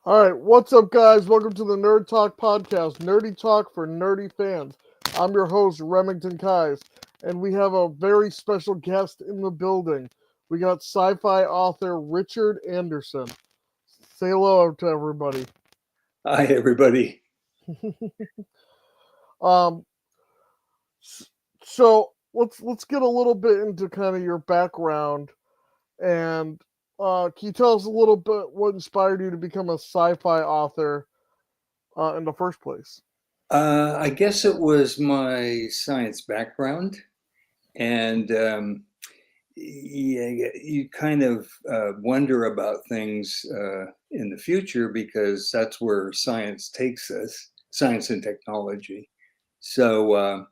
All right, what's up, guys? Welcome to the Nerd Talk podcast, nerdy talk for nerdy fans. I'm your host, Remington Kais, and we have a very special guest in the building. We got sci-fi author Richard Anderson. Say hello to everybody. Hi, everybody. Um, s- so let's get a little bit into kind of your background, and can you tell us a little bit what inspired you to become a sci-fi author in the first place? I guess it was my science background, and yeah, you kind of wonder about things in the future because that's where science takes us, science and technology. So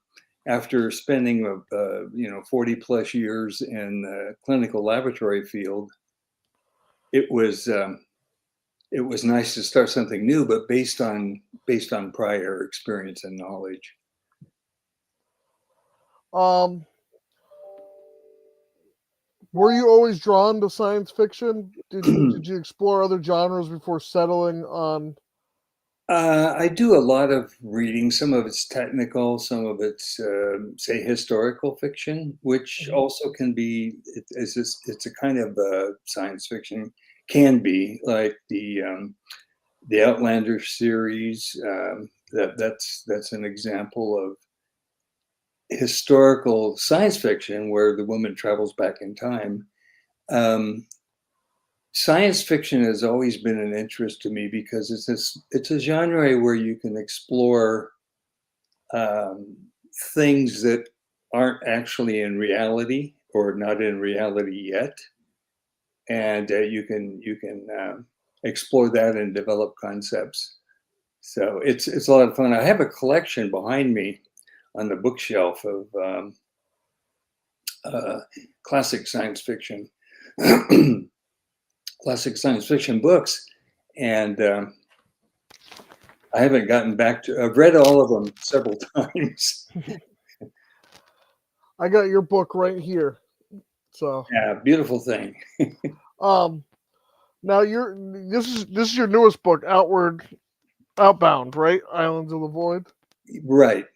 after spending 40 plus years in the clinical laboratory field, it was it was nice to start something new, but based on prior experience and knowledge. Um, Were you always drawn to science fiction? Did you explore other genres before settling on? I do a lot of reading. Some of it's technical, some of it's, say, historical fiction, which Mhm. also can be. It's a kind of science fiction. Can be like the Outlander series. That's an example of historical science fiction where the woman travels back in time. Um, Science fiction has always been an interest to me because it's a genre where you can explore um, things that aren't actually in reality or not in reality yet, and you can explore that and develop concepts. So it's a lot of fun. I have a collection behind me on the bookshelf of uh, classic science fiction, classic science fiction books, and I haven't gotten back to. I've read all of them several times. I got your book right here. So, Yeah, beautiful thing. um, now you're this is your newest book, Outbound, right? Islands of the Void. Right.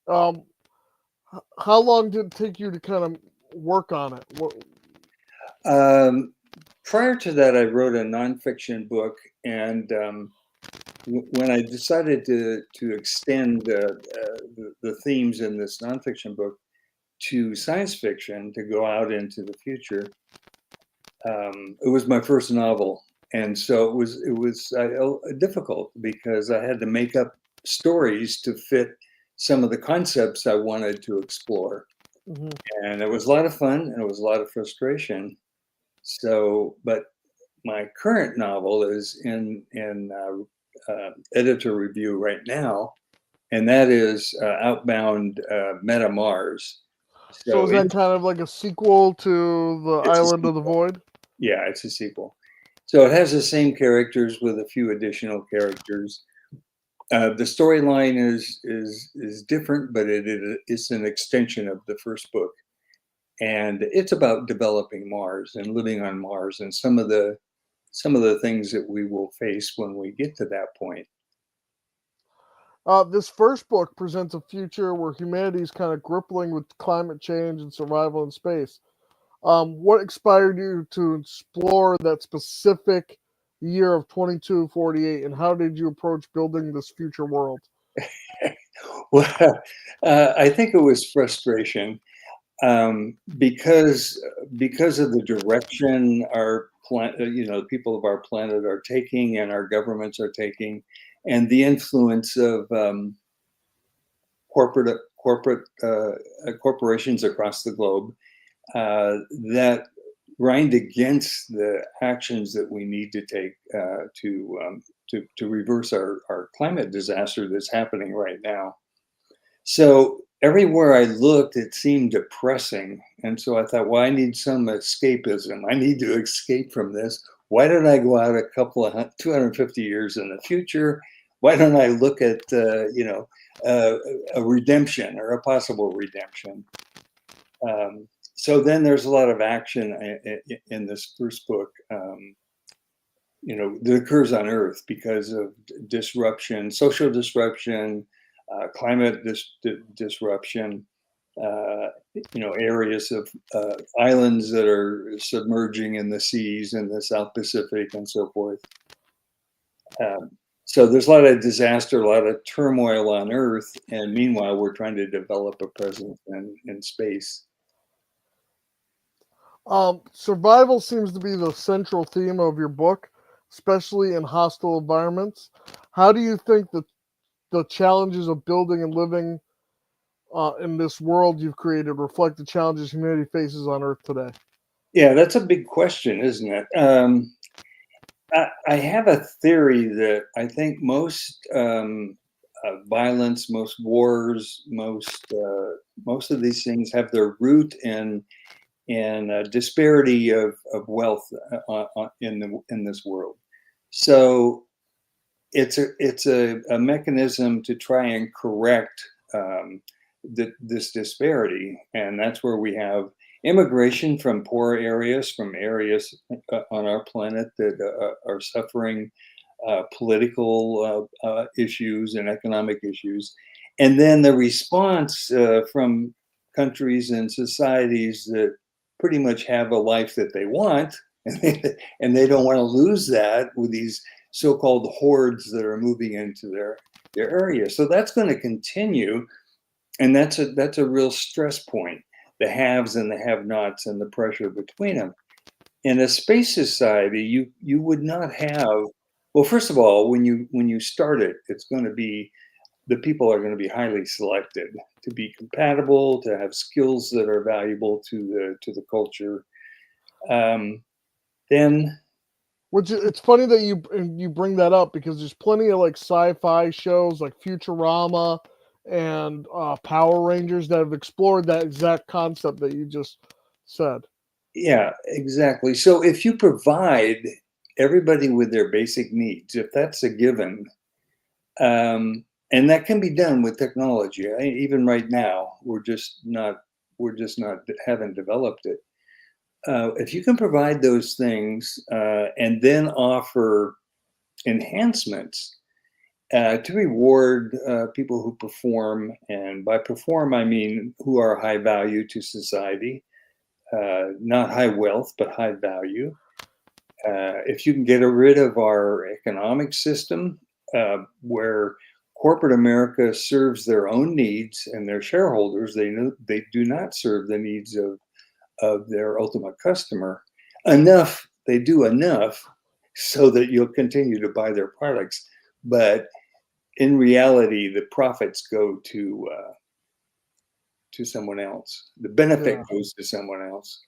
Um, how long did it take you to kind of work on it? What? Um, Prior to that, I wrote a nonfiction book, and when I decided to extend the themes in this nonfiction book to science fiction to go out into the future, it was my first novel, and so it was difficult because I had to make up stories to fit some of the concepts I wanted to explore, Mhm. and it was a lot of fun and it was a lot of frustration. So, but my current novel is in editor review right now, and that is Outbound Meta Mars. So So is that kind of like a sequel to the it's a Island of the sequel. Void? Yeah, it's a sequel. So it has the same characters with a few additional characters. The storyline is different, but it's an extension of the first book, and it's about developing Mars and living on Mars and some of the things that we will face when we get to that point. This first book presents a future where humanity is kind of grappling with climate change and survival in space. What inspired you to explore that specific year of 2248, and how did you approach building this future world? Well, I think it was frustration because of the direction our people of our planet are taking and our governments are taking, and the influence of corporations across the globe that grind against the actions that we need to take to reverse our climate disaster that's happening right now. So everywhere I looked, it seemed depressing. And so I thought, well, I need some escapism. I need to escape from this. Why don't I go out a couple of 250 years in the future? Why don't I look at, uh, a redemption or a possible redemption? So then there's a lot of action in this first book. that occurs on Earth because of disruption, social disruption, climate disruption, areas of islands that are submerging in the seas in the South Pacific and so forth. So there's a lot of disaster, a lot of turmoil on Earth, and meanwhile, we're trying to develop a presence in space. Survival seems to be the central theme of your book, especially in hostile environments. How do you think that the challenges of building and living in this world you've created reflect the challenges humanity faces on Earth today? Yeah, that's a big question, isn't it? I have a theory that I think most violence, most wars, most of these things have their root in disparity of wealth in this world. So it's a mechanism to try and correct this disparity, and that's where we have immigration from poor areas, from areas on our planet that are suffering political issues and economic issues, and then the response from countries and societies that pretty much have a life that they want, and they don't want to lose that with these so-called hordes that are moving into their area. So that's going to continue, and that's a real stress point. The haves and the have-nots and the pressure between them. In a space society, you would not have. Well, first of all, when you start it, it's going to be the people are going to be highly selected to be compatible, to have skills that are valuable to the culture. Then, which it's funny that you bring that up because there's plenty of like sci-fi shows like Futurama and Power Rangers that have explored that exact concept that you just said. Yeah, exactly. So if you provide everybody with their basic needs, if that's a given, and that can be done with technology. Even right now, we're just not haven't developed it. If you can provide those things and then offer enhancements to reward people who perform, and by perform I mean who are high value to society, not high wealth but high value. If you can get rid of our economic system where corporate America serves their own needs and their shareholders, they do not serve the needs of their ultimate customer enough. They do enough so that you'll continue to buy their products, but in reality, the profits go to someone else. The benefit goes to someone else.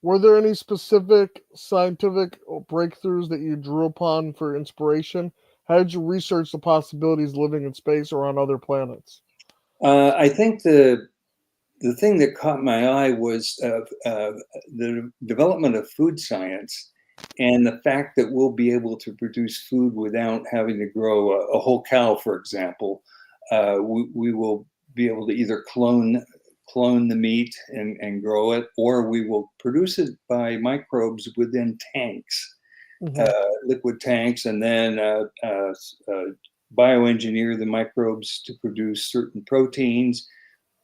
Were there any specific scientific breakthroughs that you drew upon for inspiration? How did you research the possibilities living in space or on other planets? I think the thing that caught my eye was the development of food science and the fact that we'll be able to produce food without having to grow a whole cow, for example. We will be able to either clone the meat and grow it, or we will produce it by microbes within tanks, liquid tanks, and then bioengineer the microbes to produce certain proteins,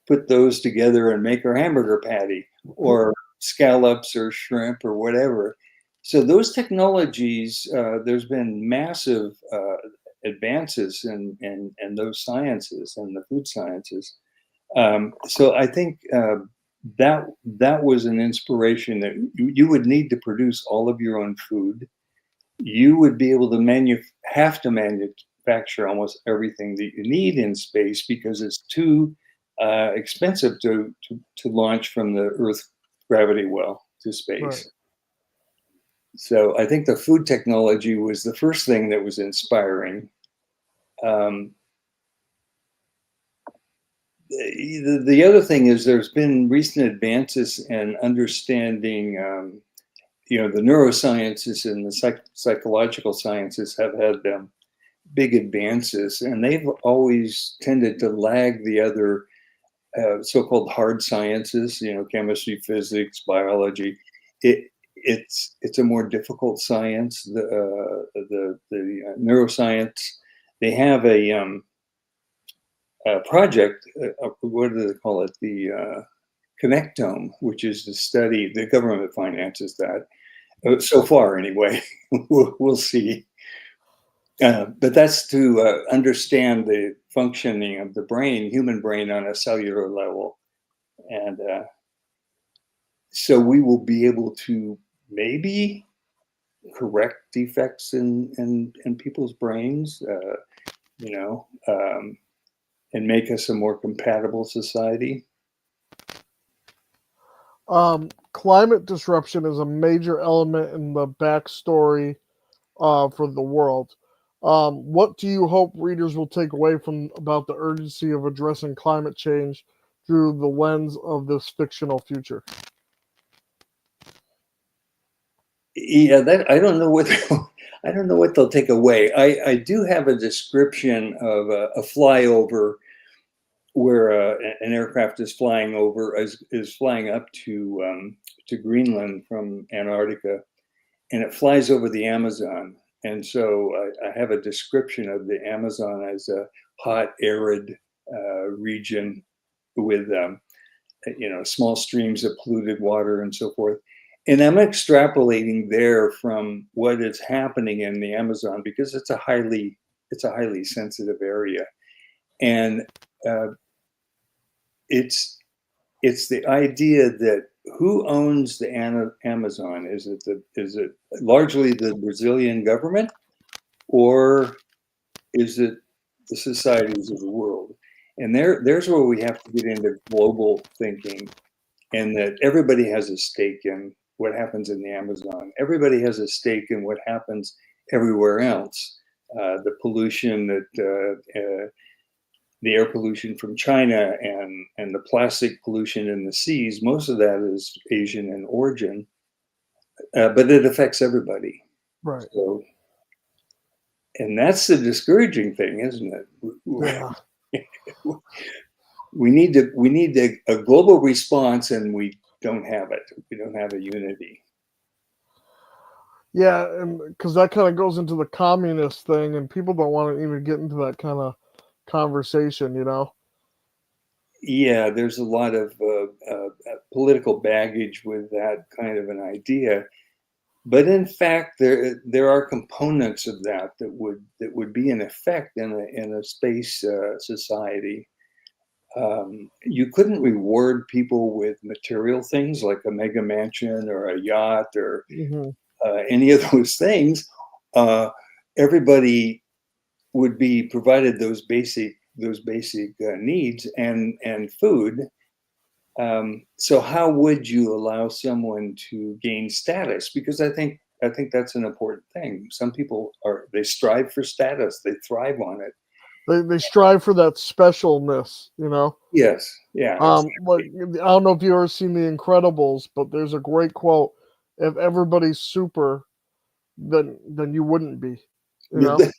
put those together and make our hamburger patty or scallops or shrimp or whatever. So those technologies, there's been massive advances in those sciences and the food sciences. So I think that was an inspiration that you would need to produce all of your own food. You would be able to have to manufacture almost everything that you need in space because it's too expensive to launch from the Earth gravity well to space. Right. So I think the food technology was the first thing that was inspiring. The other thing is there's been recent advances in understanding, the neurosciences and the psychological sciences have had big advances, and they've always tended to lag the other so-called hard sciences, chemistry, physics, biology. it's a more difficult science. The neuroscience, they have a project. What do they call it? The Connectome, which is the study. The government finances that. So far, anyway. We'll see. But that's to understand the functioning of the brain, human brain, on a cellular level, and so we will be able to maybe correct defects in people's brains, you know, and make us a more compatible society. Climate disruption is a major element in the backstory for the world. What do you hope readers will take away from about the urgency of addressing climate change through the lens of this fictional future? Yeah, that I don't know what I don't know what they'll take away. I do have a description of a flyover where an aircraft is flying over is flying up to Greenland from Antarctica, and it flies over the Amazon. And so I have a description of the Amazon as a hot, arid region with small streams of polluted water and so forth. And I'm extrapolating there from what is happening in the Amazon because it's a highly sensitive area, and it's the idea that who owns the Amazon? Is it largely the Brazilian government, or is it the societies of the world? And there's where we have to get into global thinking, and that everybody has a stake in what happens in the Amazon. Everybody has a stake in what happens everywhere else. The pollution that the air pollution from China and the plastic pollution in the seas, most of that is Asian in origin, but it affects everybody. Right. So, and that's the discouraging thing, isn't it? Yeah. We need a global response, and we don't have it. We don't have a unity. Yeah, and because that kind of goes into the communist thing, and people don't want to even get into that kind of conversation, you know? Yeah, there's a lot of political baggage with that kind of an idea, but in fact, there are components of that would be in effect in a space society. You couldn't reward people with material things like a mega mansion or a yacht or Hmm. any of those things. Everybody would be provided those basic needs and food. So how would you allow someone to gain status? Because I think that's an important thing. Some people they strive for status. They thrive on it. They strive for that specialness, you know? Yes. Yeah. Like I don't know if you ever seen The Incredibles, but there's a great quote: "If everybody's super, then you wouldn't be," you know? Exactly.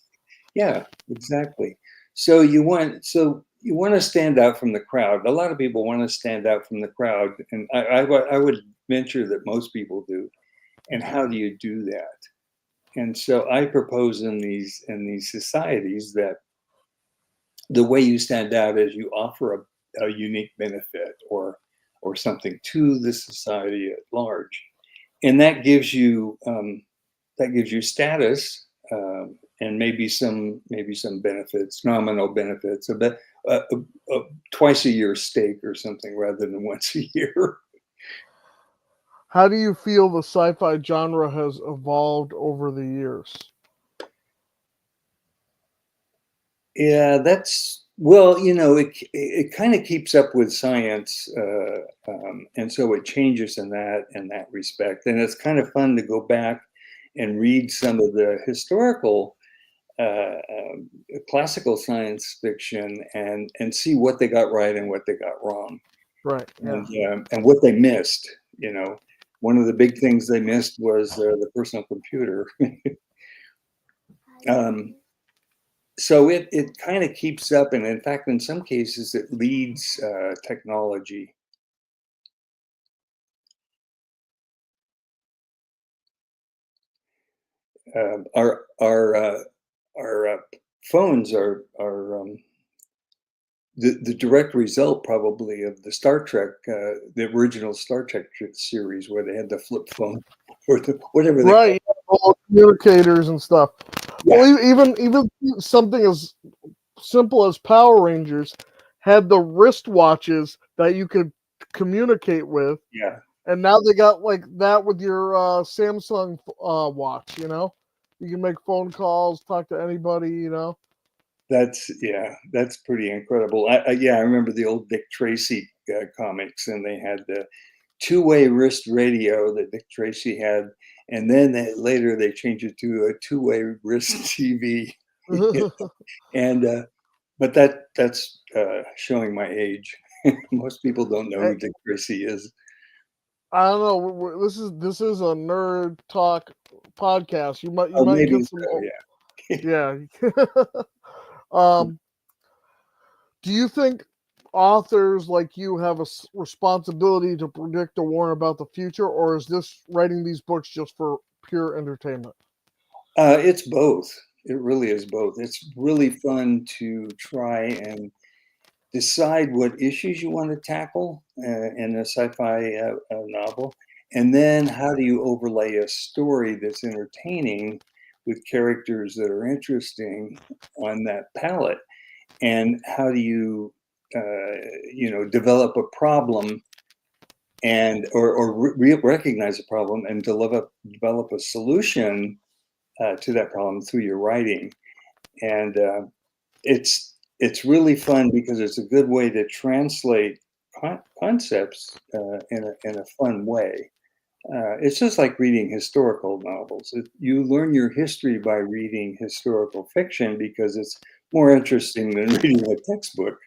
Yeah. Exactly. So you want to stand out from the crowd. A lot of people want to stand out from the crowd, and I would venture that most people do. And how do you do that? And so I propose in these societies that the way you stand out is you offer a unique benefit or something to the society at large, and that gives you status, and maybe some benefits, nominal benefits, a twice a year steak or something rather than once a year. How do you feel the sci-fi genre has evolved over the years? Yeah, that's well, it kind of keeps up with science, and so it changes in that respect. And it's kind of fun to go back and read some of the historical classical science fiction and see what they got right and what they got wrong, Right. Yeah. and what they missed. One of the big things they missed was the personal computer. um, so it kind of keeps up, and in fact, in some cases, it leads technology. our phones are the direct result probably of the Star Trek, the original Star Trek series where they had the flip phone or whatever they call Right, all communicators and stuff. Yeah. Well, even something as simple as Power Rangers had the wristwatches that you could communicate with, Yeah, and now they got like that with your Samsung watch. You can make phone calls, talk to anybody. that's pretty incredible. I remember the old Dick Tracy comics, and they had the two-way wrist radio that Dick Tracy had, and then later they changed it to a two-way wrist TV. And but that's showing my age. Most people don't know who Dick Tracy is. I don't know. This is a nerd talk podcast. You Oh, might maybe get some. so, yeah. Yeah. um, do you think authors like you have a responsibility to predict or warn about the future, or is this writing these books just for pure entertainment? It's both. It really is both. It's really fun to try and decide what issues you want to tackle in a sci-fi novel, and then how do you overlay a story that's entertaining with characters that are interesting on that palette, and how do you develop a problem and or recognize a problem and develop a solution to that problem through your writing. And it's really fun because it's a good way to translate concepts in a fun way. It's just like reading historical novels. You learn your history by reading historical fiction because it's more interesting than reading a textbook.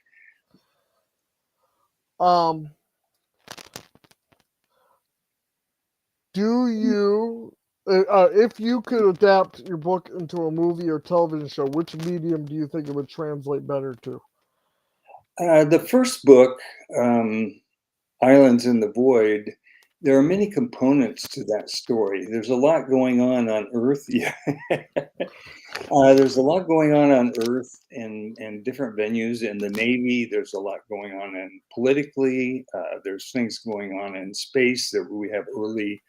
Um, do you, if you could adapt your book into a movie or television show, which medium do you think it would translate better to? The first book, Islands in the Void, there are many components to that story. There's a lot going on Earth. Yeah. There's a lot going on Earth in different venues. In the Navy, there's a lot going on in politically. There's things going on in space that we have early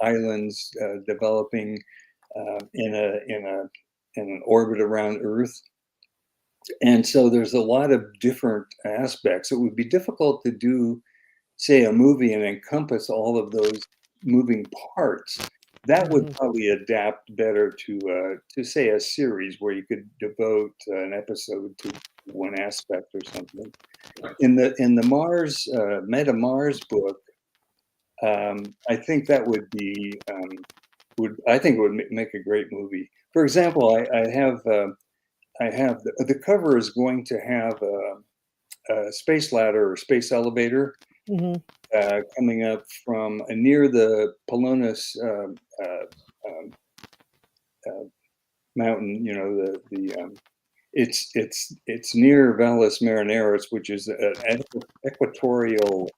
islands developing in an orbit around Earth. And so there's a lot of different aspects. It would be difficult to do, say, a movie and encompass all of those moving parts. That would probably adapt better to say a series where you could devote an episode to one aspect or something. In the Mars Meta Mars book, I think that would be I think it would make a great movie. For example, I have the cover is going to have a space ladder or space elevator Mm-hmm. coming up from near the Polonis mountain. You know it's near Valles Marineris, which is an equatorial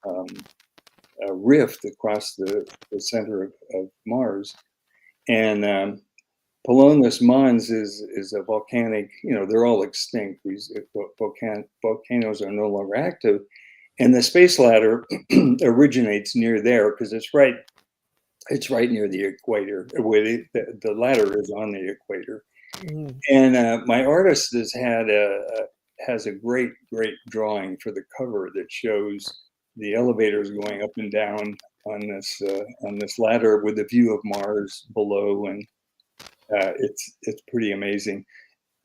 rift across the center of Mars, and Polonis Mons is a volcanic. They're all extinct. These volcanoes are no longer active, and the space ladder originates near there because it's right near the equator. The ladder is on the equator, Mm-hmm. and my artist has a great drawing for the cover that shows the elevators going up and down on this ladder with a view of Mars below, and it's pretty amazing.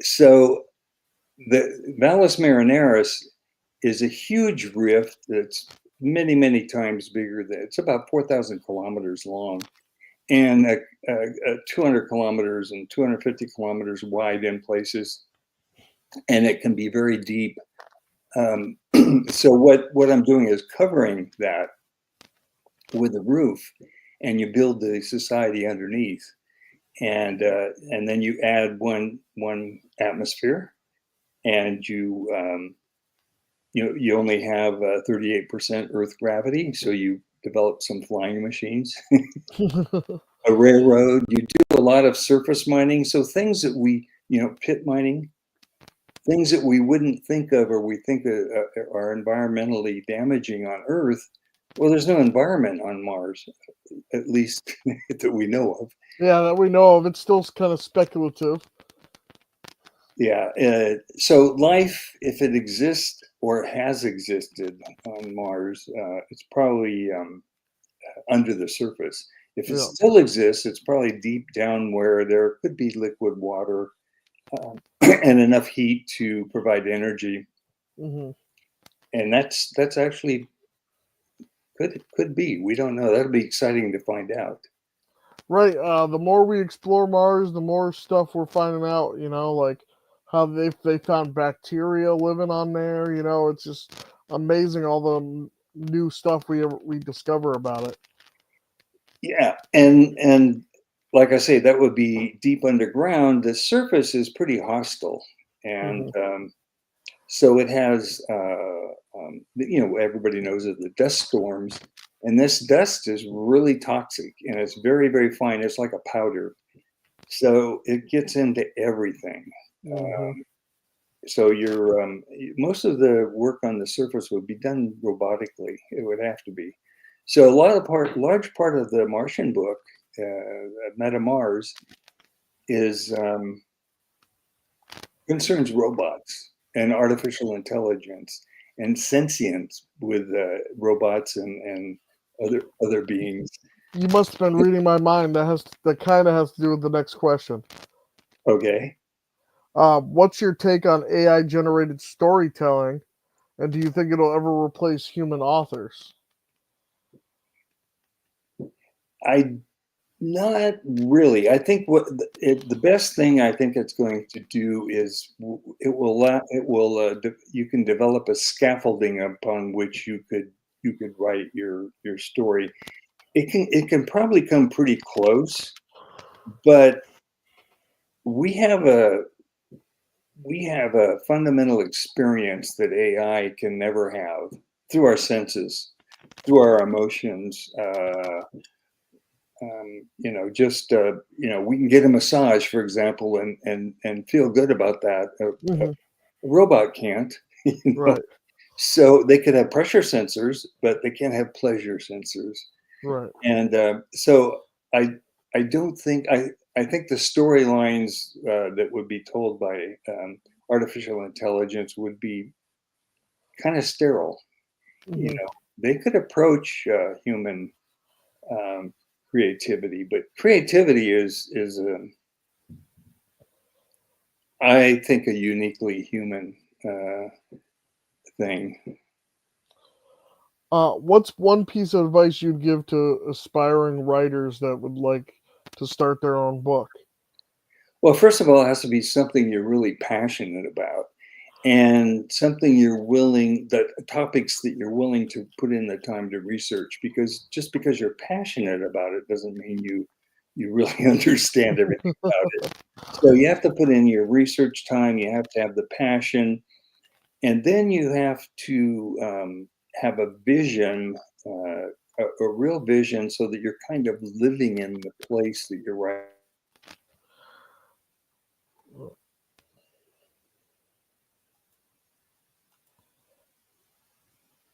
So the Valles Marineris is a huge rift that's many times bigger than it's about 4,000 kilometers long and 200 kilometers and 250 kilometers wide in places, and it can be very deep. So what I'm doing is covering that with a roof, and you build the society underneath, and then you add one atmosphere, and you only have 38% Earth gravity, so you develop some flying machines. a railroad. You do a lot of surface mining. So things that we, pit mining, things that we wouldn't think of or we think are environmentally damaging on Earth. Well, there's no environment on Mars, at least that we know of. Yeah, that we know of. It's still kind of speculative. Yeah. So life, if it exists or has existed on Mars, it's probably under the surface. If it Yeah. still exists, it's probably deep down where there could be liquid water and enough heat to provide energy. Hmm. And that's actually could be. We don't know. That'll be exciting to find out. Right. The more we explore Mars, the more stuff we're finding out. Like how they found bacteria living on there. It's just amazing all the new stuff we discover about it. Yeah, and like I say, that would be deep underground. The surface is pretty hostile, and Hmm. so it has, everybody knows of the dust storms, and this dust is really toxic, and it's very, very fine. It's like a powder, so it gets into everything. Hmm. So most of the work on the surface would be done robotically. It would have to be. So large part of the Martian book, Meta Mars, is concerns robots and artificial intelligence and sentience with robots and other beings. You must have been reading my mind. That kind of has to do with the next question. Okay. What's your take on AI generated storytelling, and do you think it'll ever replace human authors? I Not really. I think the best thing I think it's going to do is you can develop a scaffolding upon which you could write your story. It can probably come pretty close, but we have a we have a fundamental experience that AI can never have through our senses, through our emotions. We can get a massage, for example, and feel good about that. A Hmm. robot can't, you know. Right. So they could have pressure sensors, but they can't have pleasure sensors. Right. And so I don't think I think the storylines that would be told by artificial intelligence would be kind of sterile. You Hmm. know, they could approach human um, creativity, but creativity is I think a uniquely human thing. What's one piece of advice you'd give to aspiring writers that would like to start their own book? Well, first of all, it has to be something you're really passionate about and something the topics that you're willing to put in the time to research, because just because you're passionate about it doesn't mean you really understand everything about it. So you have to put in your research time, you have to have the passion, and then you have to have a vision, a real vision, so that you're kind of living in the place that you're writing.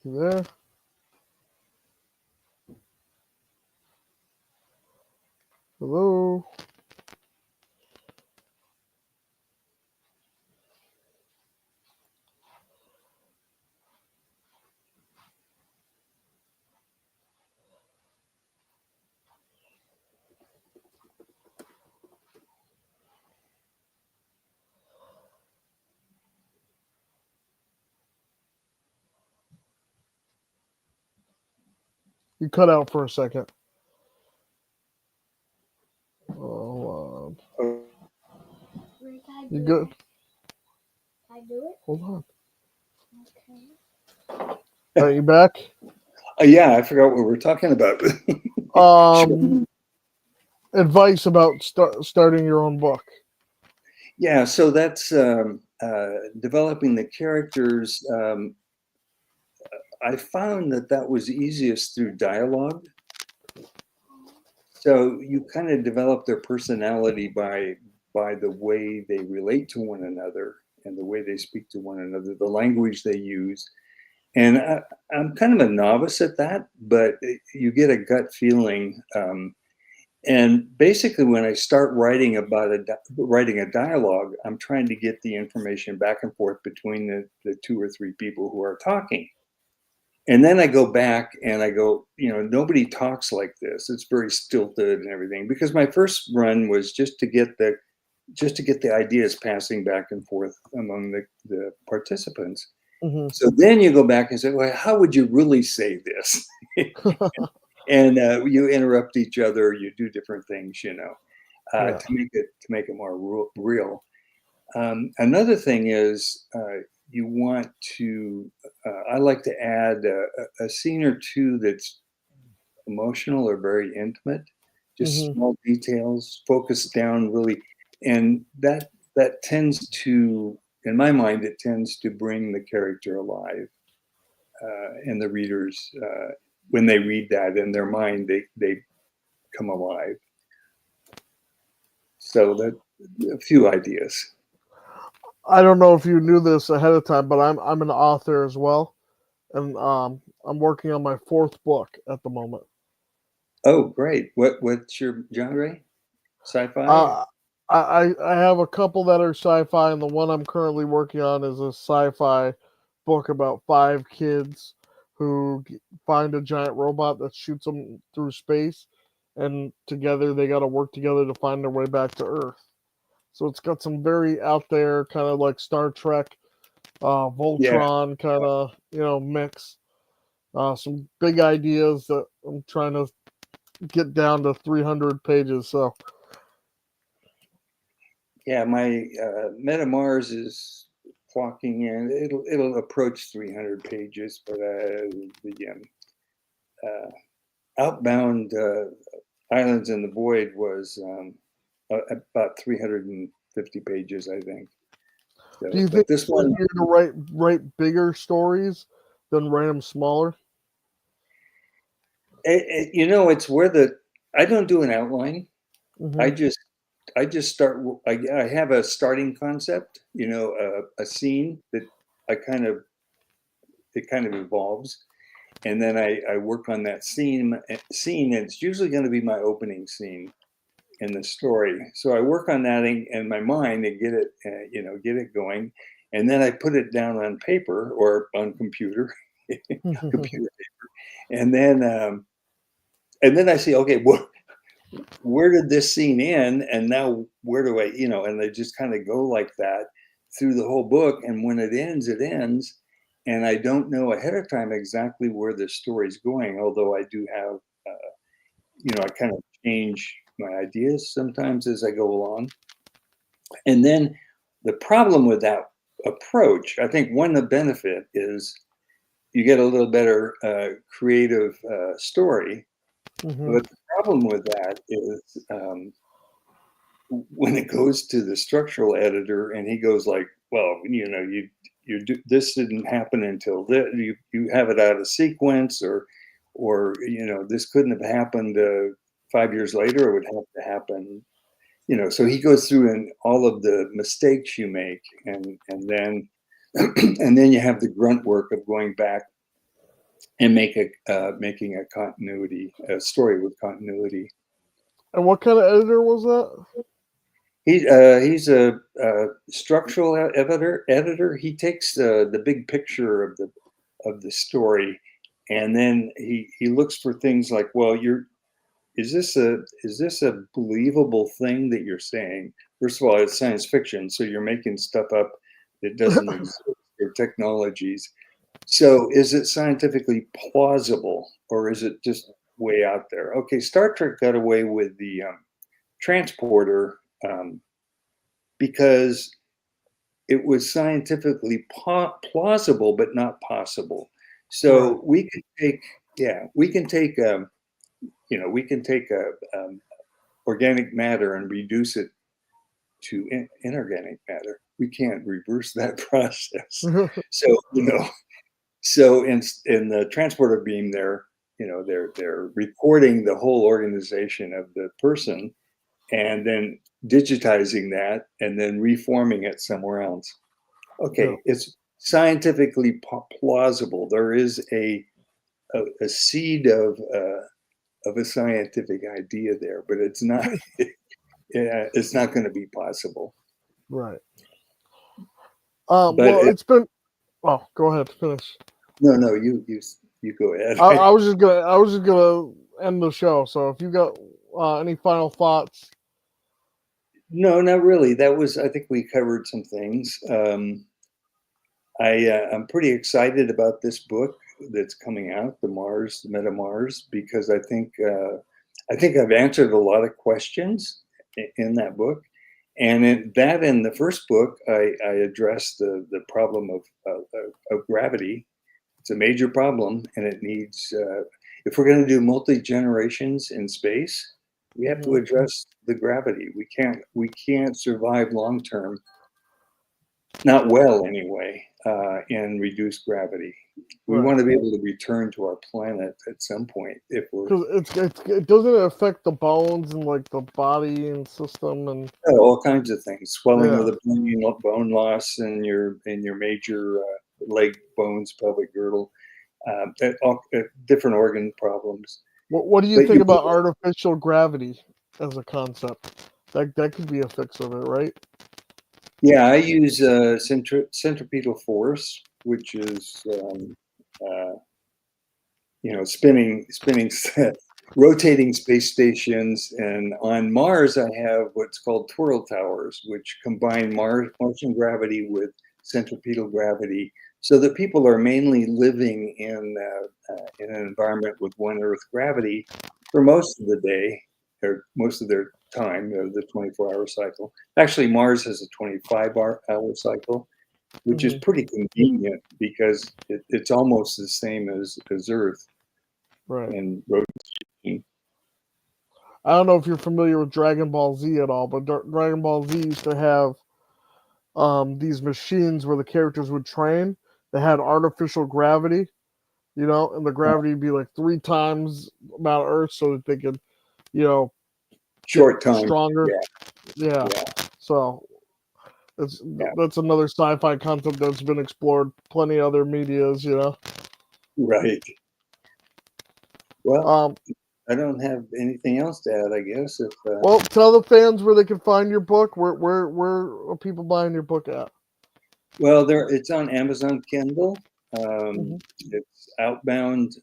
You there? Hello? You cut out for a second. Oh, you good? Hold on. Are you back? Yeah, I forgot what we're talking about. Sure. Um, advice about starting your own book. Yeah, so that's developing the characters. I found that was easiest through dialogue. So you kind of develop their personality by the way they relate to one another and the way they speak to one another, the language they use. And I'm kind of a novice at that, but you get a gut feeling. And basically, when I start writing writing a dialogue, I'm trying to get the information back and forth between the two or three people who are talking. And then I go back and I go, nobody talks like this. It's very stilted and everything. Because my first run was just to get the ideas passing back and forth among the participants. Mhm. So then you go back and say, well, how would you really say this? And you interrupt each other, you do different things, Yeah. to make it more real. Another thing is you want to. I like to add a scene or two that's emotional or very intimate, just Mhm. small details, focused down really, and that tends to, in my mind, it tends to bring the character alive, and the readers when they read that in their mind, they come alive. So that a few ideas. I don't know if you knew this ahead of time, but I'm an author as well, and I'm working on my fourth book at the moment. Oh, great. What's your genre? Sci-fi? Uh, I have a couple that are sci-fi, and the one I'm currently working on is a sci-fi book about five kids who find a giant robot that shoots them through space, and together they got to work together to find their way back to Earth. So it's got some very out there, kind of like Star Trek, Yeah. Voltron kind of mix. Some big ideas that I'm trying to get down to 300 pages. So Yeah, my Metamars is clocking in. It'll approach 300 pages, but the Outbound Islands in the Void was about 350 pages, I think. do So, you think but it's this one, easier to write bigger stories than write them smaller? it's where I don't do an outline. Hmm. I just I just start. I have a starting concept, a scene that I kind of it kind of evolves, and then I work on that scene, and it's usually going to be my opening scene in the story. So I work on that in my mind and get it going, and then I put it down on paper or on computer, computer paper, and then I say, okay, where did this scene end, and now where do I, and they just kind of go like that through the whole book, and when it ends, and I don't know ahead of time exactly where the story's going, although I do have, I kind of change my ideas sometimes as I go along. And then the problem with that approach, I think one of the benefit is you get a little better creative story, Hmm. but the problem with that is when it goes to the structural editor and he goes like, well, this didn't happen until this, you have it out of sequence, or this couldn't have happened 5 years later. It would have to happen, so he goes through and all of the mistakes you make, and then and then you have the grunt work of going back and making a story with continuity. And what kind of editor was that? He's a structural editor. He takes the big picture of the story, and then he looks for things like, well, is this a believable thing that you're saying? First of all, it's science fiction, so you're making stuff up that doesn't exist, or technologies. So is it scientifically plausible, or is it just way out there? Okay, Star Trek got away with the transporter. Because it was scientifically plausible but not possible. Right. So we can take, yeah, we can take organic matter and reduce it to inorganic matter. We can't reverse that process. So so in the transporter beam there, they're recording the whole organization of the person, and then digitizing that, and then reforming it somewhere else. Okay, Yeah. it's scientifically plausible. There is a seed of a scientific idea there, but it's not. It's not going to be possible. Right. But Well, it's been. Oh, go ahead. Finish. no, you go ahead. I was just gonna end the show. So if you got any final thoughts. No, not really. I think we covered some things. I'm pretty excited about this book that's coming out, the Meta Mars, because I think I've answered a lot of questions in that book, and in the first book, I addressed the problem of gravity. It's a major problem, and it needs. If we're going to do multi-generations in space, we have to address the gravity. We can't survive long term, not well anyway, in reduced gravity. We want to be able to return to our planet at some point if we're. Because it doesn't affect the bones and like the body and system and All kinds of things, swelling of the bone loss in your major leg bones, pelvic girdle, different organ problems. What do you think about artificial gravity as a concept? That could be a fix of it, right? Yeah, I use centripetal force, which is spinning rotating space stations, and on Mars I have what's called twirl towers, which combine Martian gravity with centripetal gravity, so that people are mainly living in an environment with one Earth gravity for most of the day, or most of their time, the 24-hour cycle. Actually, Mars has a 25-hour cycle, which is pretty convenient because it's almost the same as Earth. Right. And rotation. I don't know if you're familiar with Dragon Ball Z at all, but Dragon Ball Z used to have these machines where the characters would train. They had artificial gravity, and the gravity would be like 3 times amount of Earth, so that they could, short time stronger. Yeah. So that's another sci-fi concept that's been explored plenty other medias, Right. Well, I don't have anything else to add, I guess. Well, tell the fans where they can find your book. Where are people buying your book at? Well, it's on Amazon Kindle. It's Outbound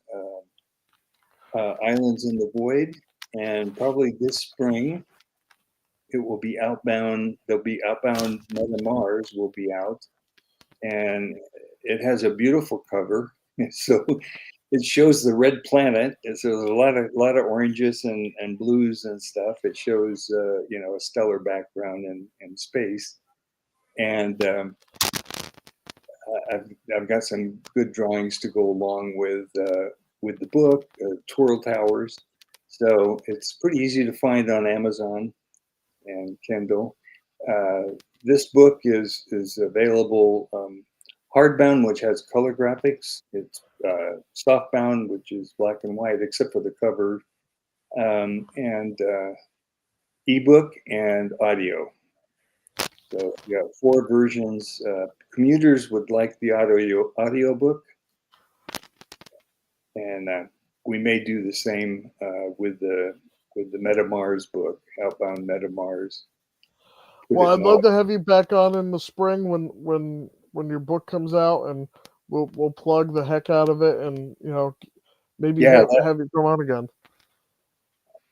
Islands in the Void, and probably this spring it will be Outbound. There'll be Outbound Meta Mars will be out, and it has a beautiful cover. So it shows the red planet. So there's a lot of oranges and blues and stuff. It shows a stellar background in space, and I've got some good drawings to go along with the book, Twirl Towers. So it's pretty easy to find on Amazon and Kindle. This book is available hardbound, which has color graphics. It's softbound, which is black and white, except for the cover, and ebook and audio. So you got 4 versions. Commuters would like the audio book, and we may do the same with the Meta Mars book, Outbound Meta Mars. Well, I'd love to have you back on in the spring when your book comes out, and we'll plug the heck out of it, and maybe have you come on again.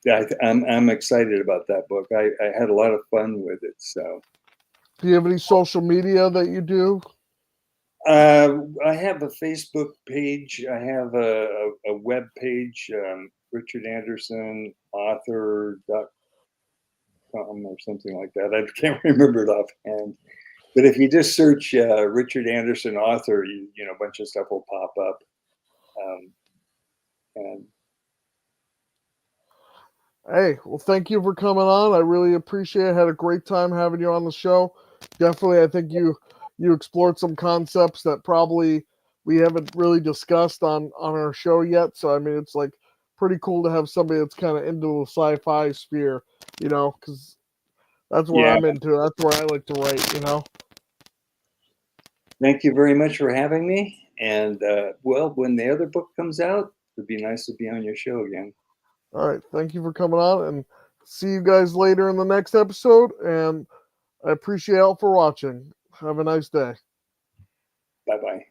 Yeah, I'm excited about that book. I had a lot of fun with it. So, do you have any social media that you do? I have a Facebook page. I have a web page, Richard Anderson author.com or something like that. I can't remember it offhand. But if you just search Richard Anderson author, a bunch of stuff will pop up. And hey, well, thank you for coming on. I really appreciate it. I had a great time having you on the show. Definitely, I think you explored some concepts that probably we haven't really discussed on our show yet. So I mean, it's like pretty cool to have somebody that's kind of into the sci-fi sphere, you know, because that's what Yeah. I'm into. That's where I like to write, you know. Thank you very much for having me. And well, when the other book comes out, it'd be nice to be on your show again. All right, thank you for coming on, and see you guys later in the next episode. And I appreciate y'all for watching. Have a nice day. Bye bye.